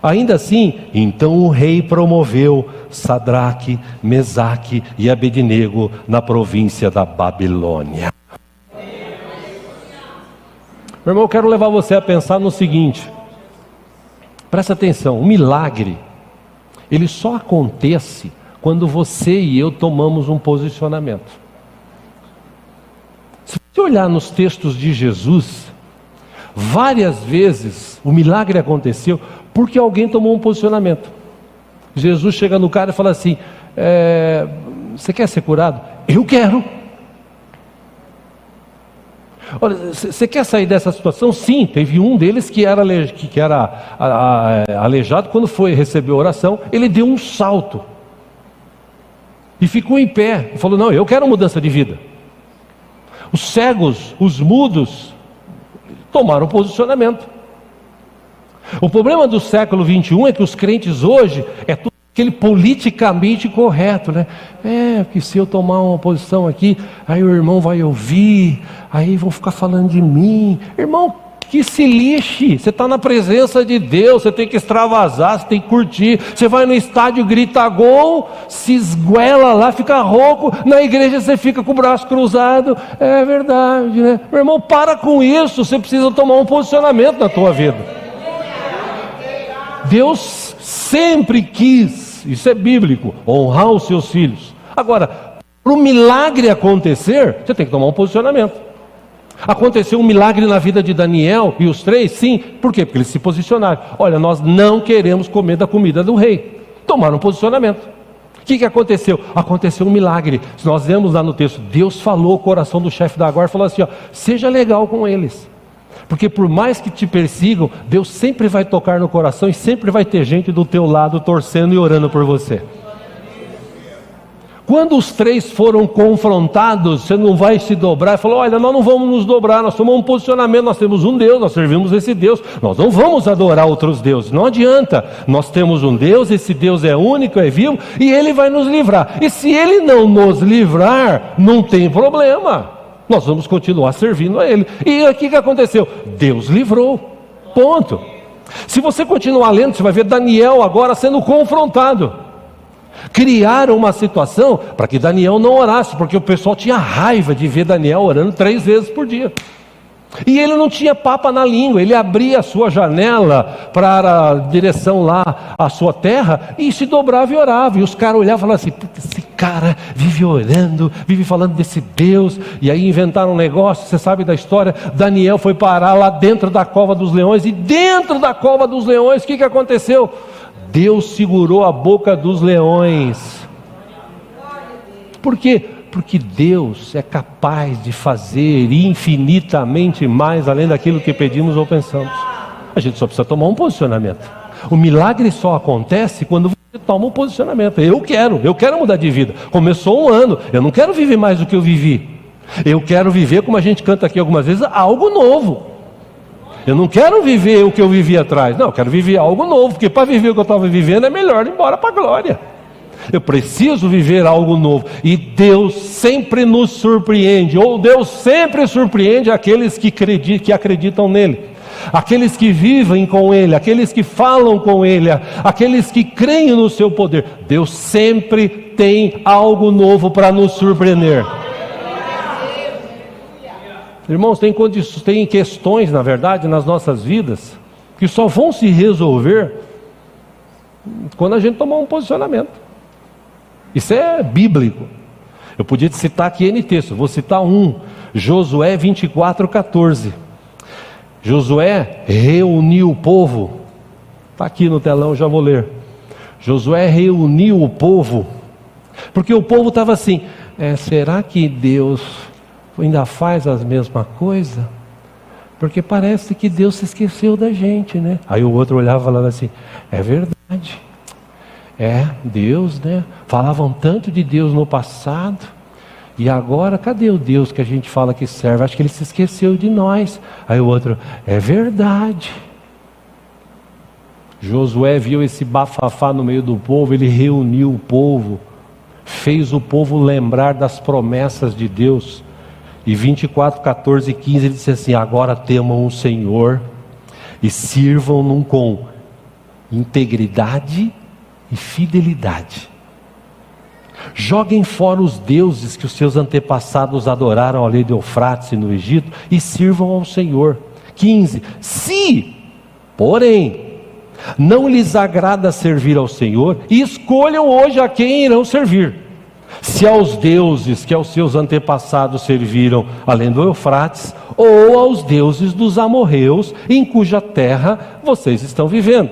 ainda assim, então o rei promoveu Sadraque, Mesaque e Abednego na província da Babilônia. Meu irmão, eu quero levar você a pensar no seguinte, presta atenção, o milagre, ele só acontece quando você e eu tomamos um posicionamento. Se você olhar nos textos de Jesus, várias vezes o milagre aconteceu porque alguém tomou um posicionamento. Jesus chega no cara e fala assim: você quer ser curado? Eu quero. Olha, você quer sair dessa situação? Sim. Teve um deles que era aleijado. Quando foi receber a oração, ele deu um salto e ficou em pé e falou: não, eu quero mudança de vida. Os cegos, os mudos, tomaram posicionamento. O problema do século 21 é que os crentes hoje é tudo aquele politicamente correto, né? Porque se eu tomar uma posição aqui, aí o irmão vai ouvir, aí vão ficar falando de mim. Irmão, que se lixe, você está na presença de Deus, você tem que extravasar, você tem que curtir. Você vai no estádio, grita gol, se esguela lá, fica rouco, na igreja você fica com o braço cruzado. É verdade, né? Meu irmão, para com isso, você precisa tomar um posicionamento na tua vida. Deus sempre quis, isso é bíblico, honrar os seus filhos. Agora, para o milagre acontecer, você tem que tomar um posicionamento. Aconteceu um milagre na vida de Daniel e os três? Sim. Por quê? Porque eles se posicionaram. Olha, nós não queremos comer da comida do rei. Tomaram um posicionamento. O que aconteceu? Aconteceu um milagre. Se nós vemos lá no texto, Deus falou ao coração do chefe da guarda, falou assim: seja legal com eles. Porque por mais que te persigam, Deus sempre vai tocar no coração e sempre vai ter gente do teu lado torcendo e orando por você. Quando os três foram confrontados, você não vai se dobrar e falar: olha, nós não vamos nos dobrar, nós tomamos um posicionamento, nós temos um Deus, nós servimos esse Deus, nós não vamos adorar outros deuses, não adianta, nós temos um Deus, esse Deus é único, é vivo, e Ele vai nos livrar. E se Ele não nos livrar, não tem problema, nós vamos continuar servindo a Ele. E o que aconteceu? Deus livrou, ponto. Se você continuar lendo, você vai ver Daniel agora sendo confrontado. Criaram uma situação para que Daniel não orasse, porque o pessoal tinha raiva de ver Daniel orando 3 vezes por dia. E ele não tinha papa na língua, ele abria a sua janela para a direção lá, a sua terra, e se dobrava e orava. E os caras olhavam e falavam assim: esse cara vive orando, vive falando desse Deus. E aí inventaram um negócio, você sabe da história. Daniel foi parar lá dentro da cova dos leões, e dentro da cova dos leões, o que aconteceu? Deus segurou a boca dos leões. Por quê? Porque Deus é capaz de fazer infinitamente mais além daquilo que pedimos ou pensamos. A gente só precisa tomar um posicionamento. O milagre só acontece quando você toma um posicionamento. Eu quero mudar de vida. Começou um ano, eu não quero viver mais do que eu vivi. Eu quero viver, como a gente canta aqui algumas vezes, algo novo. Eu não quero viver o que eu vivi atrás. Não, eu quero viver algo novo, porque para viver o que eu estava vivendo é melhor ir embora para a glória. Eu preciso viver algo novo. E Deus sempre nos surpreende, ou Deus sempre surpreende aqueles que acreditam nele, aqueles que vivem com ele, aqueles que falam com ele, aqueles que creem no seu poder. Deus sempre tem algo novo para nos surpreender. Irmãos, tem questões, na verdade, nas nossas vidas, que só vão se resolver quando a gente tomar um posicionamento. Isso é bíblico. Eu podia te citar aqui N texto, vou citar um, Josué 24:14. Josué reuniu o povo, está aqui no telão, já vou ler. Josué reuniu o povo, porque o povo estava assim: será que Deus ainda faz as mesmas coisas? Porque parece que Deus se esqueceu da gente, né? Aí o outro olhava e falava assim: é verdade. Deus, né? Falavam tanto de Deus no passado, e agora cadê o Deus que a gente fala que serve? Acho que Ele se esqueceu de nós. Aí o outro: é verdade. Josué viu esse bafafá no meio do povo, ele reuniu o povo, fez o povo lembrar das promessas de Deus. E 24:14 e 15 ele disse assim: agora temam o Senhor e sirvam-no com integridade e fidelidade. Joguem fora os deuses que os seus antepassados adoraram à lei de Eufrates e no Egito, e sirvam ao Senhor. 15. Se, porém, não lhes agrada servir ao Senhor, escolham hoje a quem irão servir. se aos deuses que aos seus antepassados serviram além do Eufrates, ou aos deuses dos amorreus, em cuja terra vocês estão vivendo.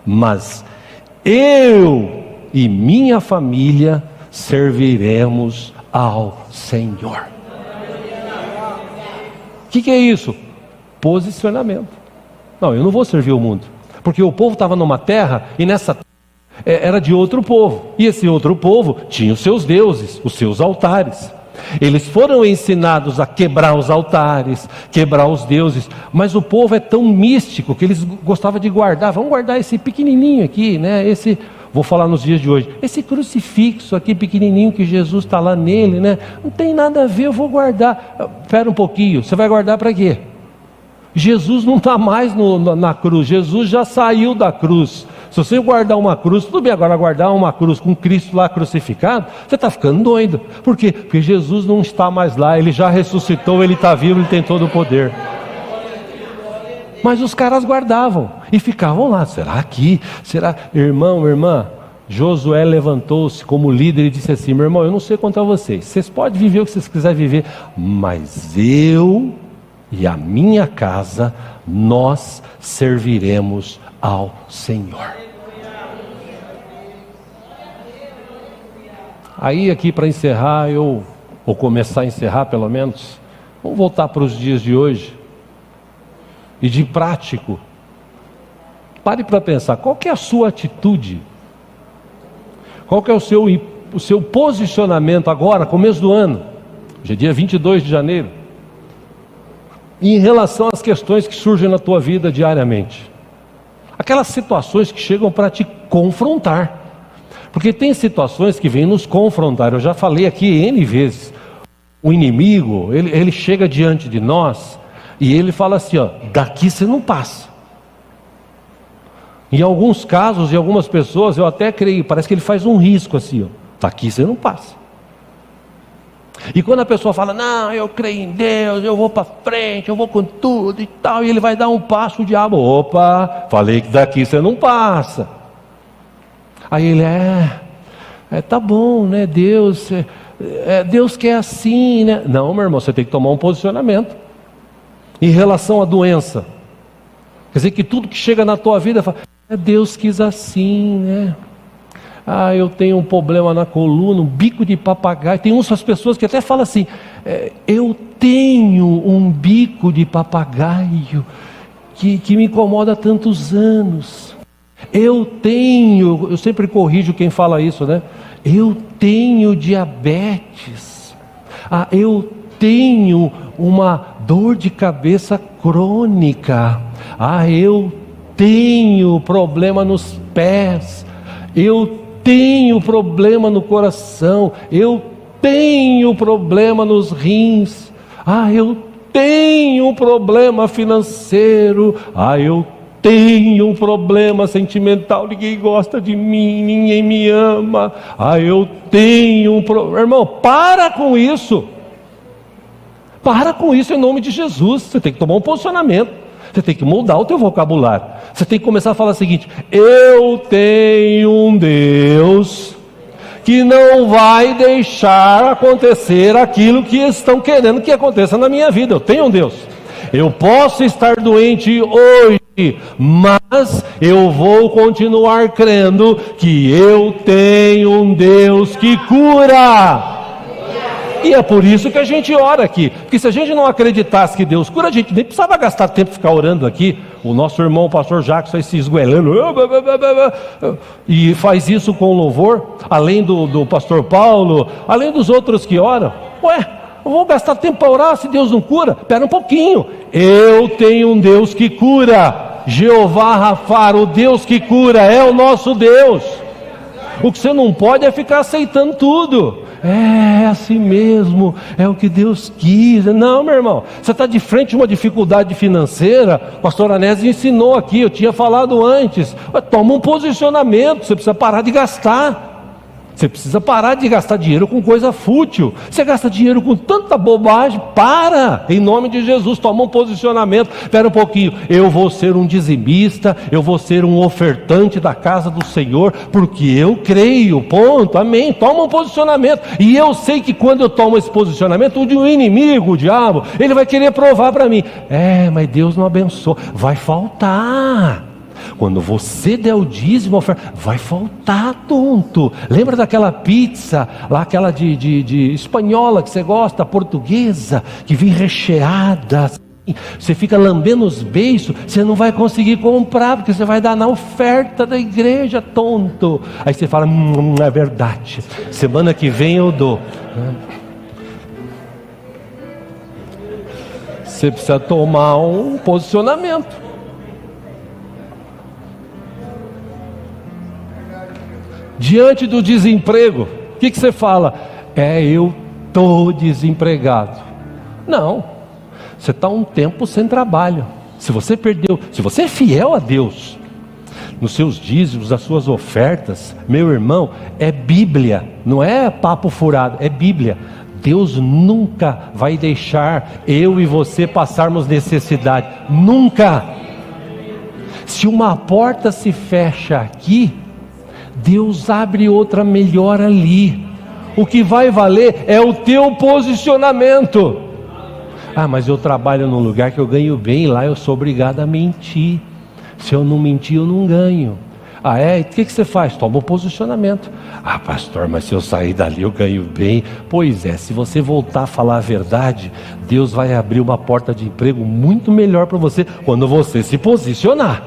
Mas eu e minha família serviremos ao Senhor. O que é isso? Posicionamento. Não, eu não vou servir o mundo, porque o povo estava numa terra, e nessa terra era de outro povo, e esse outro povo tinha os seus deuses, os seus altares. Eles foram ensinados a quebrar os altares, quebrar os deuses, mas o povo é tão místico que eles gostavam de guardar. Vamos guardar esse pequenininho aqui, né? Esse, vou falar nos dias de hoje, esse crucifixo aqui pequenininho que Jesus está lá nele, né? Não tem nada a ver, eu vou guardar. Espera um pouquinho, você vai guardar para quê? Jesus não está mais na cruz, Jesus já saiu da cruz. Se você guardar uma cruz, tudo bem, agora guardar uma cruz com Cristo lá crucificado, você está ficando doido. Por quê? Porque Jesus não está mais lá, Ele já ressuscitou, Ele está vivo, Ele tem todo o poder. Mas os caras guardavam e ficavam lá. Será aqui? Será? Irmão, irmã, Josué levantou-se como líder e disse assim: meu irmão, eu não sei quanto a vocês podem viver o que vocês quiserem viver, mas eu e a minha casa, nós serviremos ao Senhor. Aí aqui para encerrar, ou começar a encerrar pelo menos, vamos voltar para os dias de hoje, e de prático, pare para pensar, qual que é a sua atitude? Qual que é o seu posicionamento agora, começo do ano, hoje é dia 22 de janeiro, em relação às questões que surgem na tua vida diariamente? Aquelas situações que chegam para te confrontar, porque tem situações que vêm nos confrontar. Eu já falei aqui N vezes, o inimigo, ele chega diante de nós, e ele fala assim, ó, daqui você não passa. Em alguns casos, e algumas pessoas, eu até creio, parece que ele faz um risco assim, ó, daqui você não passa. E quando a pessoa fala, não, eu creio em Deus, eu vou para frente, eu vou com tudo e tal, e ele vai dar um passo, o diabo, opa, falei que daqui você não passa. Aí ele, tá bom, né, Deus, Deus quer assim, né? Não, meu irmão, você tem que tomar um posicionamento. Em relação à doença, quer dizer que tudo que chega na tua vida, fala, Deus quis assim, né? Eu tenho um problema na coluna, um bico de papagaio. Tem umas pessoas que até falam assim, eu tenho um bico de papagaio que me incomoda há tantos anos. Eu sempre corrijo quem fala isso, né? Eu tenho diabetes. Eu tenho uma dor de cabeça crônica. Eu tenho problema nos pés. Eu tenho problema no coração. Eu tenho problema nos rins. Eu tenho problema financeiro. Eu tenho um problema sentimental, ninguém gosta de mim, ninguém me ama. Eu tenho um problema. Irmão, para com isso. Para com isso em nome de Jesus. Você tem que tomar um posicionamento. Você tem que mudar o teu vocabulário. Você tem que começar a falar o seguinte: eu tenho um Deus que não vai deixar acontecer aquilo que estão querendo que aconteça na minha vida. Eu tenho um Deus. Eu posso estar doente hoje, mas eu vou continuar crendo que eu tenho um Deus que cura. E é por isso que a gente ora aqui, porque se a gente não acreditasse que Deus cura, a gente nem precisava gastar tempo ficar orando aqui. O nosso irmão, o pastor Jacques, vai se esgoelando e faz isso com louvor, além do pastor Paulo, além dos outros que oram. Eu vou gastar tempo para orar se Deus não cura? Espera um pouquinho. Eu tenho um Deus que cura. Jeová Rafá, o Deus que cura, é o nosso Deus. O que você não pode é ficar aceitando tudo. É assim mesmo, é o que Deus quis. Não, meu irmão, você está de frente a uma dificuldade financeira. O pastor Anésio ensinou aqui, eu tinha falado antes. Toma um posicionamento, você precisa parar de gastar. Você precisa parar de gastar dinheiro com coisa fútil. Você gasta dinheiro com tanta bobagem. Para, em nome de Jesus, toma um posicionamento. Espera um pouquinho, eu vou ser um dizimista, eu vou ser um ofertante da casa do Senhor, porque eu creio, ponto, amém. Toma um posicionamento. E eu sei que quando eu tomo esse posicionamento, o inimigo, o diabo, ele vai querer provar para mim, mas Deus não abençoa, vai faltar. Quando você der o dízimo, vai faltar, tonto. Lembra daquela pizza, lá aquela de espanhola que você gosta, portuguesa, que vem recheada, assim, você fica lambendo os beiços, você não vai conseguir comprar, porque você vai dar na oferta da igreja, tonto. Aí você fala, é verdade, semana que vem eu dou. Você precisa tomar um posicionamento. Diante do desemprego, o que você fala? Eu estou desempregado. Não, você está um tempo sem trabalho. Se você perdeu, se você é fiel a Deus, nos seus dízimos, nas suas ofertas, meu irmão, é Bíblia, não é papo furado, é Bíblia. Deus nunca vai deixar eu e você passarmos necessidade, nunca. Se uma porta se fecha aqui, Deus abre outra melhor ali. O que vai valer é o teu posicionamento. Mas eu trabalho num lugar que eu ganho bem, lá eu sou obrigado a mentir. Se eu não mentir, eu não ganho. O que você faz? Toma um posicionamento. Pastor, mas se eu sair dali eu ganho bem. Pois é, se você voltar a falar a verdade, Deus vai abrir uma porta de emprego muito melhor para você, quando você se posicionar.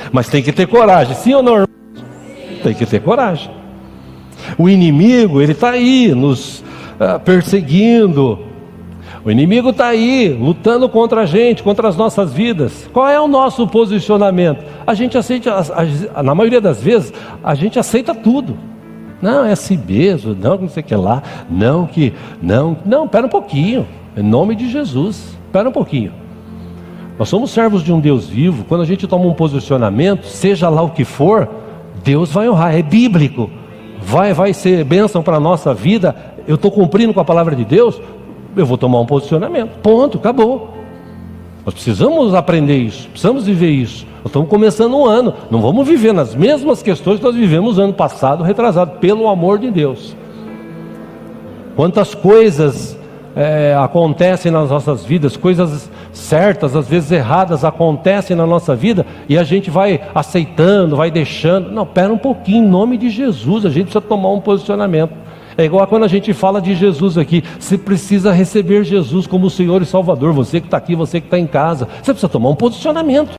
Mas tem que ter coragem, sim ou não? Tem que ter coragem. O inimigo, ele está aí nos perseguindo. O inimigo está aí lutando contra a gente, contra as nossas vidas. Qual é o nosso posicionamento? A gente aceita, na maioria das vezes, a gente aceita tudo. Não, é assim mesmo, não sei o que lá, não, pera um pouquinho, em nome de Jesus, pera um pouquinho. Nós somos servos de um Deus vivo. Quando a gente toma um posicionamento, seja lá o que for, Deus vai honrar, é bíblico, vai ser bênção para a nossa vida. Eu estou cumprindo com a palavra de Deus, eu vou tomar um posicionamento, ponto, acabou. Nós precisamos aprender isso, precisamos viver isso. Nós estamos começando um ano, não vamos viver nas mesmas questões que nós vivemos ano passado, retrasado, pelo amor de Deus. Quantas coisas acontecem nas nossas vidas, coisas certas, às vezes erradas, acontecem na nossa vida, e a gente vai aceitando, vai deixando. Não, pera um pouquinho, em nome de Jesus, a gente precisa tomar um posicionamento. É igual a quando a gente fala de Jesus aqui, você precisa receber Jesus como Senhor e Salvador. Você que está aqui, você que está em casa, você precisa tomar um posicionamento.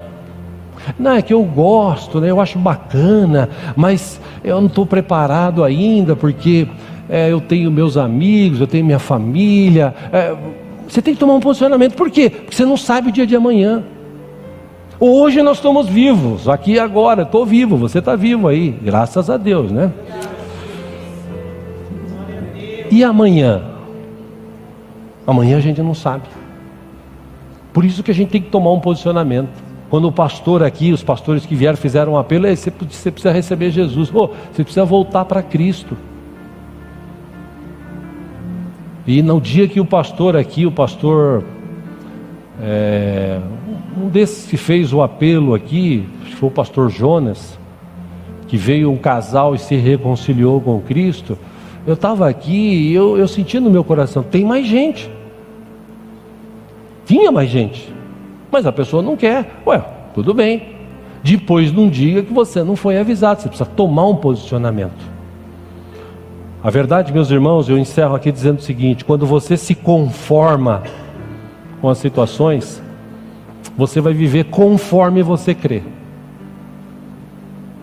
Não, é que eu gosto, né? Eu acho bacana, mas eu não estou preparado ainda, porque eu tenho meus amigos, eu tenho minha família. Você tem que tomar um posicionamento. Por quê? Porque você não sabe o dia de amanhã. Hoje nós estamos vivos, aqui e agora, estou vivo, você está vivo aí, graças a Deus, né? E amanhã? Amanhã a gente não sabe. Por isso que a gente tem que tomar um posicionamento. Quando o pastor aqui, os pastores que vieram fizeram um apelo, você precisa receber Jesus. Você precisa voltar para Cristo. E no dia que o pastor aqui, um desses que fez o apelo aqui, acho que foi o pastor Jonas, que veio um casal e se reconciliou com Cristo, eu estava aqui e eu senti no meu coração, tem mais gente. Tinha mais gente, mas a pessoa não quer. Tudo bem. Depois de um dia que você não foi avisado, você precisa tomar um posicionamento. A verdade, meus irmãos, eu encerro aqui dizendo o seguinte: quando você se conforma com as situações, você vai viver conforme você crê.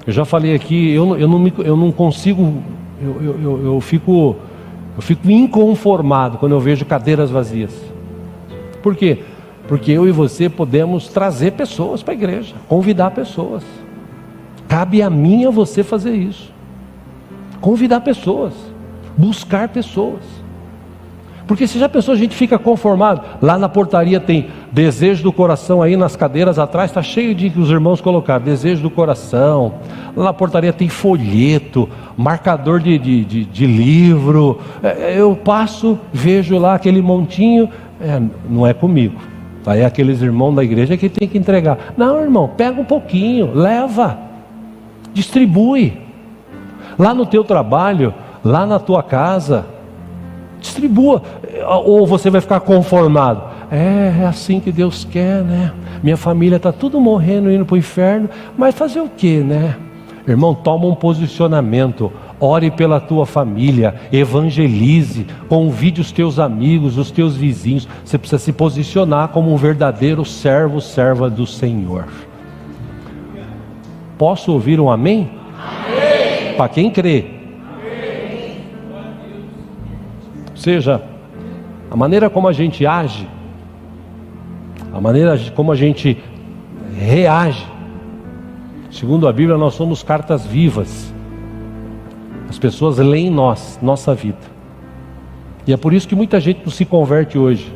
Eu já falei aqui, eu não consigo, eu fico inconformado quando eu vejo cadeiras vazias. Por quê? Porque eu e você podemos trazer pessoas para a igreja, convidar pessoas. Cabe a mim e a você fazer isso. Convidar pessoas, buscar pessoas. Porque se já pensou, a gente fica conformado. Lá na portaria tem desejo do coração, aí nas cadeiras atrás está cheio de que os irmãos colocaram, desejo do coração. Lá na portaria tem folheto, marcador de livro. Eu passo, vejo lá aquele montinho, não é comigo. Aí é aqueles irmãos da igreja que tem que entregar. Não, irmão, pega um pouquinho, leva, distribui. Lá no teu trabalho, lá na tua casa, distribua. Ou você vai ficar conformado? É assim que Deus quer, né? Minha família está tudo morrendo, indo para o inferno, mas fazer o que, né? Irmão, toma um posicionamento. Ore pela tua família, evangelize, convide os teus amigos, os teus vizinhos. Você precisa se posicionar como um verdadeiro servo, serva do Senhor. Posso ouvir um amém? Amém. Para quem crê. Amém. Ou seja, a maneira como a gente age, a maneira como a gente reage, segundo a Bíblia, nós somos cartas vivas. As pessoas leem nossa vida. E é por isso que muita gente não se converte hoje.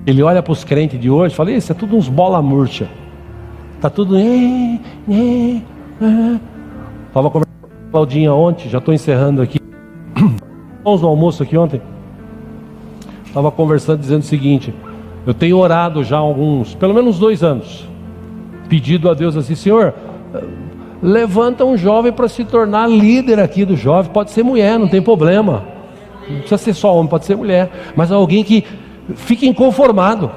Ele olha para os crentes de hoje e fala, isso é tudo uns bola murcha. Está tudo... Estava conversando com a Claudinha ontem, já estou encerrando aqui. Vamos no almoço aqui ontem. Estava conversando dizendo o seguinte, eu tenho orado já há pelo menos 2 anos, pedido a Deus assim, Senhor... levanta um jovem para se tornar líder aqui do jovem. Pode ser mulher, não tem problema. Não precisa ser só homem, pode ser mulher. Mas alguém que fique inconformado.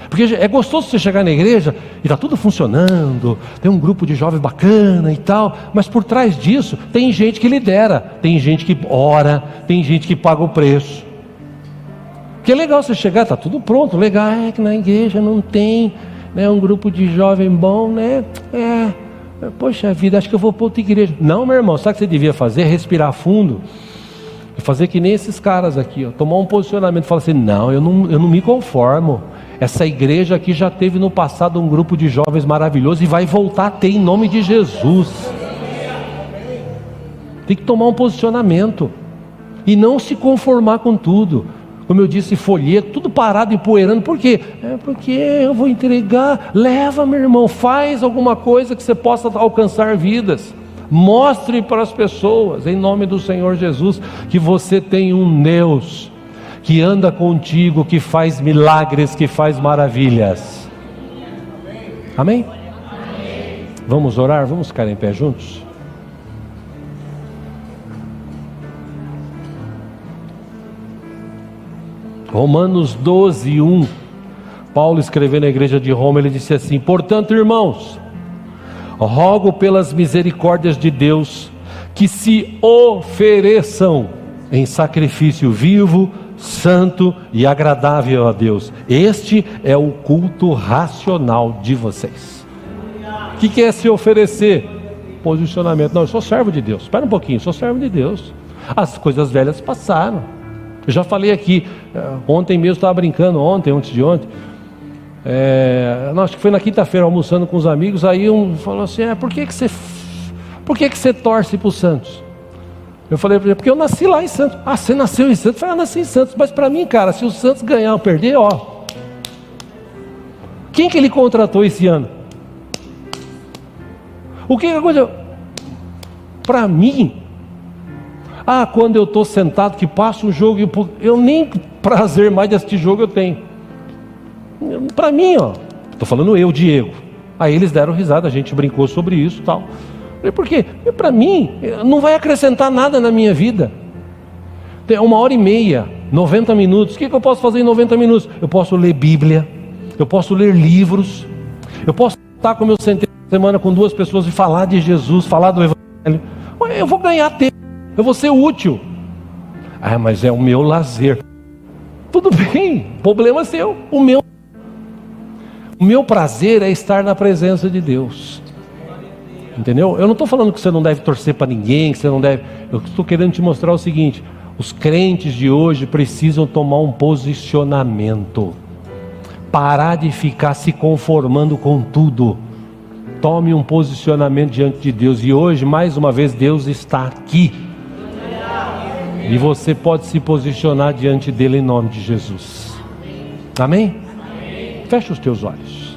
Porque é gostoso você chegar na igreja e está tudo funcionando, tem um grupo de jovens bacana e tal, mas por trás disso tem gente que lidera, tem gente que ora, tem gente que paga o preço. Porque é legal você chegar, está tudo pronto, legal, é que na igreja não tem, né, um grupo de jovem bom, né? Poxa vida, acho que eu vou para outra igreja. Não, meu irmão, sabe o que você devia fazer? Respirar fundo e fazer que nem esses caras aqui, ó, tomar um posicionamento e falar assim, não, eu não me conformo. Essa igreja aqui já teve no passado um grupo de jovens maravilhoso e vai voltar a ter em nome de Jesus. Tem que tomar um posicionamento e não se conformar com tudo. Como eu disse, folheto, tudo parado, empoeirando. Por quê? Porque eu vou entregar. Leva, meu irmão, faz alguma coisa que você possa alcançar vidas. Mostre para as pessoas, em nome do Senhor Jesus, que você tem um Deus que anda contigo, que faz milagres, que faz maravilhas. Amém? Amém. Vamos orar? Vamos ficar em pé juntos? Romanos 12, 1. Paulo escrevendo na igreja de Roma, ele disse assim: portanto, irmãos, rogo pelas misericórdias de Deus que se ofereçam em sacrifício vivo, santo e agradável a Deus. Este é o culto racional de vocês. O que é se oferecer? Posicionamento. Não, eu sou servo de Deus. Espera um pouquinho, sou servo de Deus. As coisas velhas passaram. Eu já falei aqui, ontem mesmo estava brincando, antes de ontem, acho que foi na quinta-feira, almoçando com os amigos, aí um falou assim, por que você torce para o Santos? Eu falei, porque eu nasci lá em Santos. Ah, você nasceu em Santos? Eu falei, nasci em Santos, mas para mim, cara, se o Santos ganhar ou perder, quem que ele contratou esse ano? O que aconteceu? Para mim, quando eu estou sentado, que passa um jogo, eu nem prazer mais de assistir jogo eu tenho. Para mim, estou falando eu, Diego. Aí eles deram risada, a gente brincou sobre isso e tal. Por quê? Para mim, não vai acrescentar nada na minha vida. Tem 1h30, 90 minutos. O que eu posso fazer em 90 minutos? Eu posso ler Bíblia, eu posso ler livros, eu posso estar como eu sentei essa semana com 2 pessoas e falar de Jesus, falar do Evangelho. Eu vou ganhar tempo, eu vou ser útil. Mas é o meu lazer. Tudo bem, problema seu. O meu prazer é estar na presença de Deus. Entendeu? Eu não estou falando que você não deve torcer para ninguém, que você não deve. Eu estou querendo te mostrar o seguinte: os crentes de hoje precisam tomar um posicionamento, parar de ficar se conformando com tudo. Tome um posicionamento diante de Deus. E hoje, mais uma vez, Deus está aqui. E você pode se posicionar diante dele em nome de Jesus. Amém? Fecha os teus olhos.